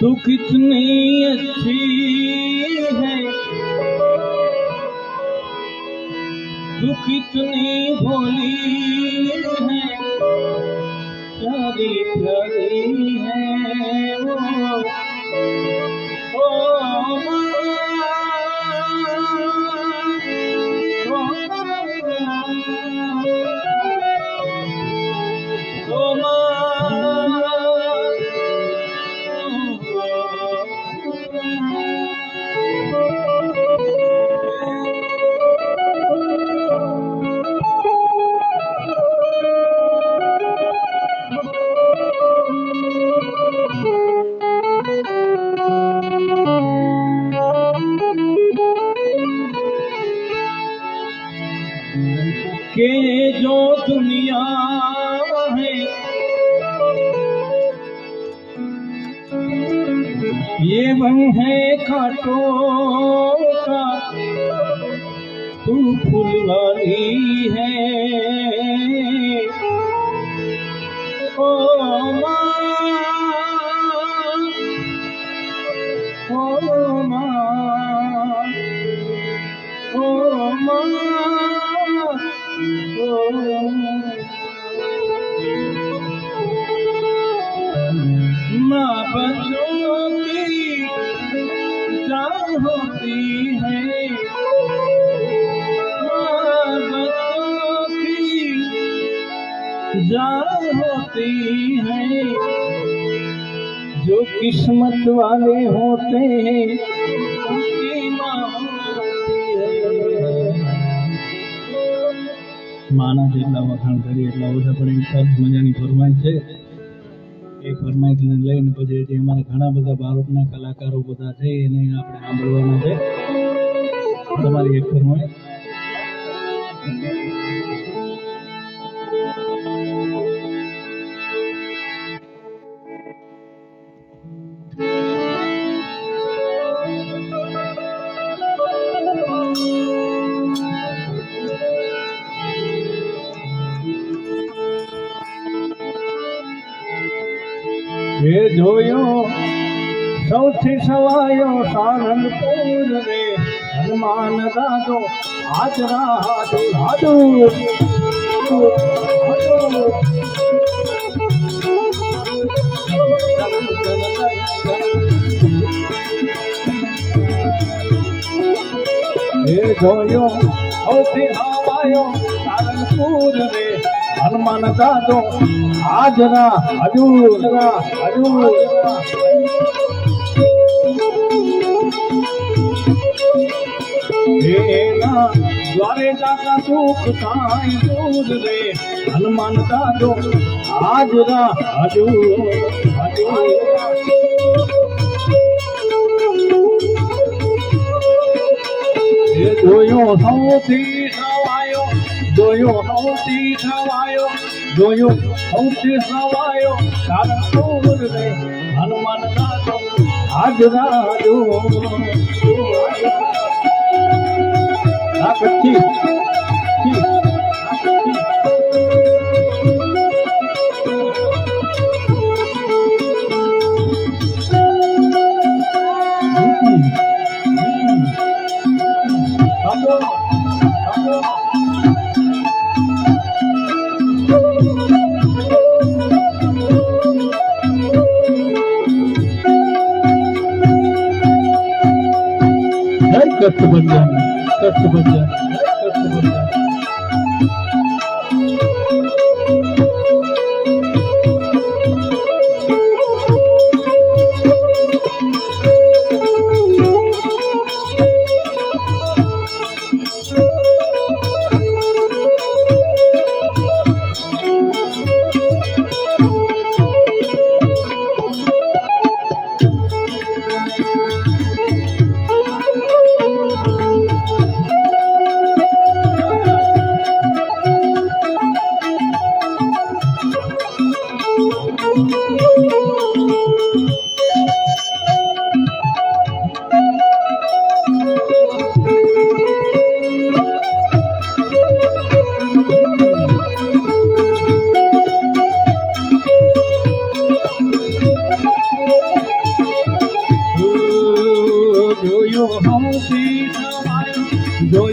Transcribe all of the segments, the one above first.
तू कितनी अच्छी है, तू कितनी भोली है, प्यारी प्यारी है के जो दुनिया है ये वन है कांटों का, तू फुलवारी है ओ माँ, ओ माँ, ओ माँ, माँ बच्चों की जान होती है, माँ बच्चों की जान होती है, जो किस्मत वाले होते हैं उनकी माँ होती है। माना જેટલા વખાણ કરી એટલા ઓછા, પણ એક સરસ મજાની ફરમાઈશ છે. એ ફરમાઈશને લઈને પછી જે અમારા ઘણા બધા ભારતના કલાકારો બધા છે એને આપણે સાંભળવાના છે. તમારી એક ફરમાઈશ. ये जोयो सौथी सवायो सारंगपुर रे, हनुमान दादो हाजरा हाजू हाजू ये जोयो सौथी सवायो सारंगपुर रे, हनुमान दादो हाजरा हजूर हजूर। द्वारे जाता सुख साई दूर रे, हनुमान दादो हाजरा हजूर हजूर। જોયો સૌથી સવાયો, જોયો સૌથી સવાયો, જોયો સૌથી સવાયો સારંગપુર રે, હનુમાન દાદો હાજરા હજૂર। આ કચ્છી कष्ट बन जाए, कष्ट बन जाए, कष्ट बन जाए।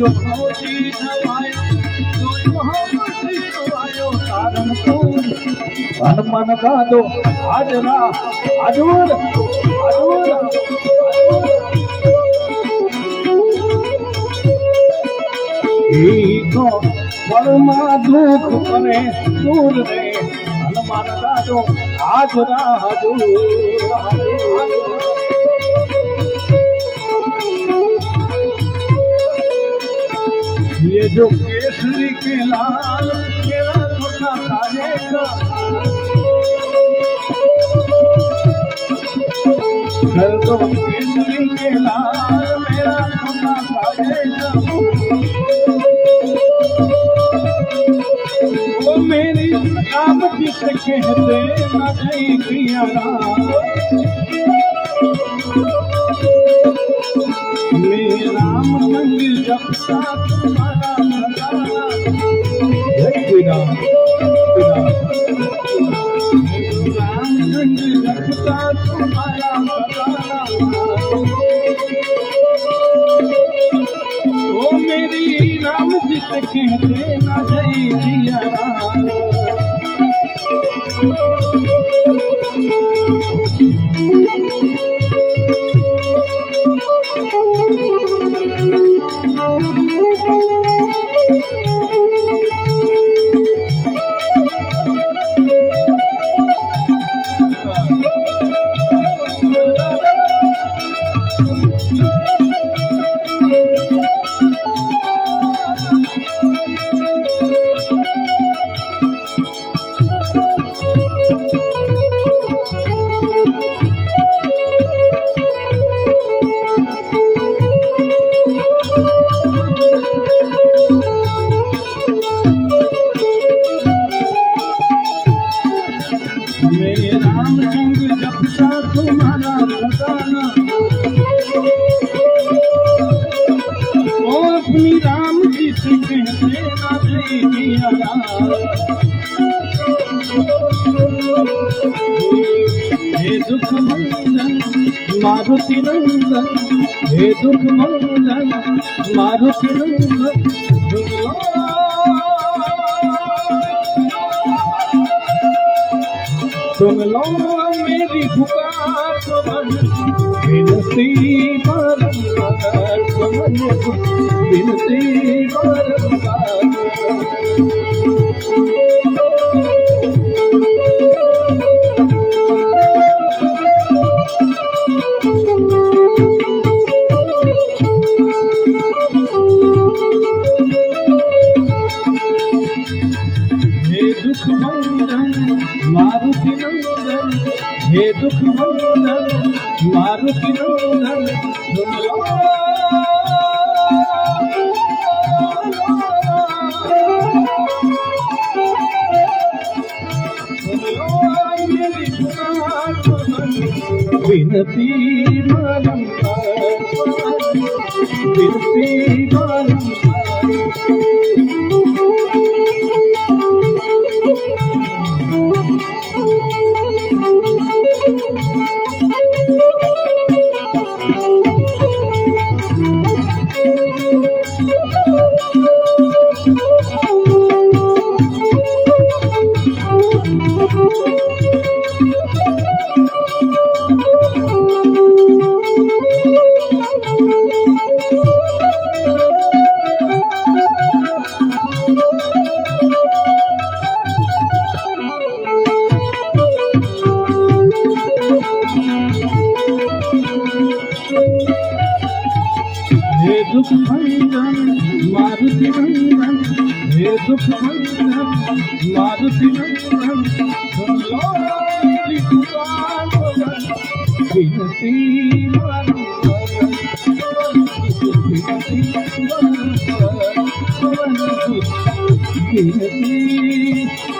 જો ખોટી નવાયો તોય મોહબ્બત નવાયો કારણ તું હનુમાન દાદો હાજરા હાજર તો પળમાં દુઃખ કરે દૂર રે હનુમાન દાદો હાજરા હાજર ये जो केसरी के लाल मेरा छोटा साजेगा कर दो केसरी के लाल मेरा छोटा साजेगा वो मेरी राम जी से कहते न नहीं किया मेरा राम संग जपता तुम्हारा खजाना जय श्री राम राम संग जपता तुम्हारा खजाना ओ मेरी राम जी से कहते ना जय जिया तुम्हारा खजाना और अपनी राम जी से कहते ना दिया हे दुख मंदन मारुति नंदन हे दुख मंदन मारुति नंदन सुन लो मेरी पुकार विनती बारंबार विनती बारंबार हे दुख मंदन मारुति नंदन हे दुख मंदन मारुति नंदन सुन लो मेरी पुकार विनती बारंबार विनती बारंबार हे दुख मंदन मारुति नंदन हे दुख मंदन मारुति नंदन सुन लो मेरी पुकार विनती विनती